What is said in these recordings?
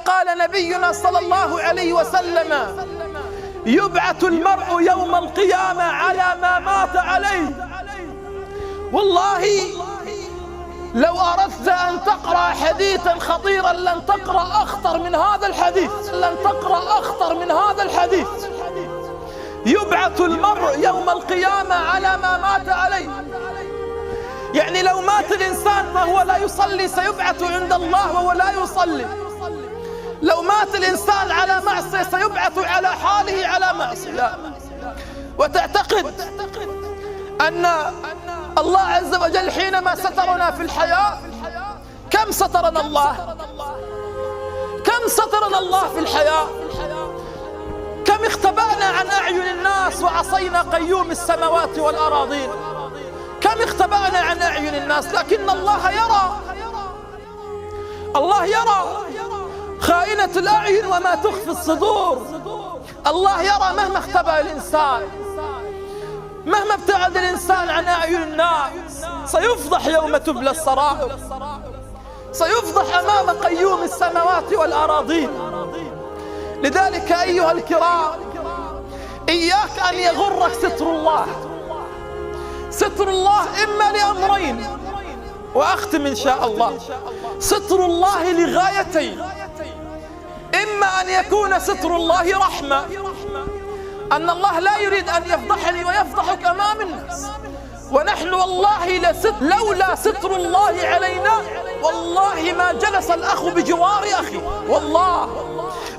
قال نبينا صلى الله عليه وسلم: يبعث المرء يوم القيامة على ما مات عليه. والله لو أردت أن تقرأ حديثا خطيرا لن تقرأ أخطر من هذا الحديث، لن تقرأ أخطر من هذا الحديث. يبعث المرء يوم القيامة على ما مات عليه. يعني لو مات الإنسان وهو لا يصلي سيبعث عند الله وهو لا يصلي. لو مات الإنسان على معصية سيبعث على حاله على معصية. وتعتقد أن الله عز وجل حينما سترنا في الحياة كم سترنا الله؟ كم سترنا الله في الحياة؟ كم اختبأنا عن أعين الناس وعصينا قيوم السماوات والأراضين؟ كم اختبأنا عن أعين الناس، لكن الله يرى. الله يرى خائنة الأعين وما تخفي الصدور. الله يرى مهما اختبأ الإنسان، مهما ابتعد الإنسان عن أعين الناس سيفضح يوم تبلى السرائر، سيفضح أمام قيوم السماوات والأراضين. لذلك أيها الكرام، إياك أن يغرك ستر الله. ستر الله إما لأمرين، وأختم إن شاء الله. ستر الله لغايتين: إما أن يكون ستر الله رحمة، أن الله لا يريد أن يفضحني ويفضحك أمام الناس، ونحن والله لولا ستر الله علينا والله ما جلس الأخ بجوار أخي. والله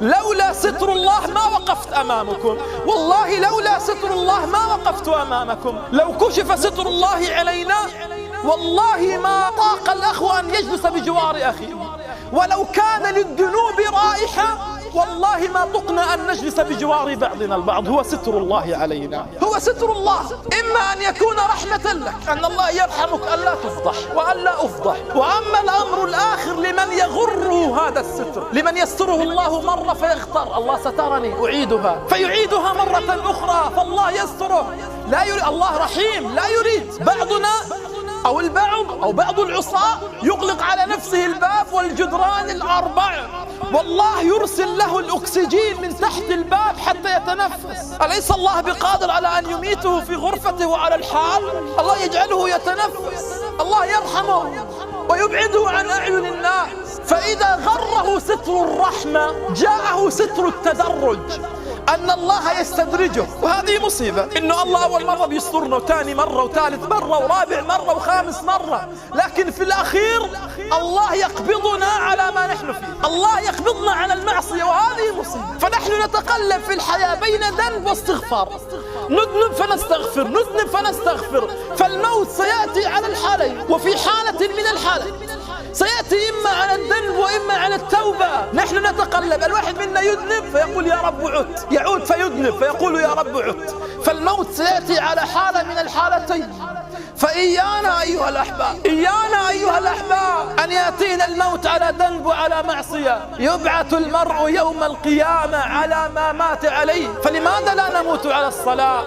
لولا ستر الله ما وقفت أمامكم، والله لولا ستر الله ما وقفت أمامكم. لو كشف ستر الله علينا والله ما طاق الأخ أن يجلس بجوار أخي، ولو كان للذنوب رائحة والله ما طقنا أن نجلس بجوار بعضنا البعض. هو ستر الله علينا، هو ستر الله. إما أن يكون رحمة لك، أن الله يرحمك ألا تفضح وألا أفضح. وأما الأمر الآخر لمن يغره هذا الستر، لمن يستره الله مرة فيختار: الله سترني أعيدها، فيعيدها مرة أخرى، فالله يستره. لا يريد الله رحيم، لا يريد. بعضنا أو البعض أو بعض العصاة يغلق على نفسه الباب والجدران الأربع، والله يرسل له الأكسجين من تحت الباب حتى يتنفس. أليس الله بقادر على أن يميته في غرفته وعلى الحال؟ الله يجعله يتنفس، الله يرحمه ويبعده عن أعين الناس. فإذا غره ستر الرحمة جاءه ستر التدرج، أن الله يستدرجه. وهذه مصيبة، إنه الله أول مرة بيسترنا وثاني مرة وثالث مرة ورابع مرة وخامس مرة، لكن في الأخير الله يقبضنا على ما نحن فيه، الله يقبضنا على المعصية، وهذه مصيبة. فنحن نتقلب في الحياة بين ذنب واستغفار، نذنب فنستغفر، نذنب فنستغفر. فالموت سيأتي على الحالين، وفي حالة من الحالين سيأتي إما على الذنب وإما على التوبة. نحن نتقلب، الواحد منا يذنب فيقول يا رب عدت، يعود فيذنب فيقول يا رب عدت. فالموت سيأتي على حالة من الحالتين. فإيانا أيها الأحباب، إيانا أيها الأحباب أن يأتينا الموت على ذنب وعلى معصية. يبعث المرء يوم القيامة على ما مات عليه، فلماذا لا نموت على الصلاة؟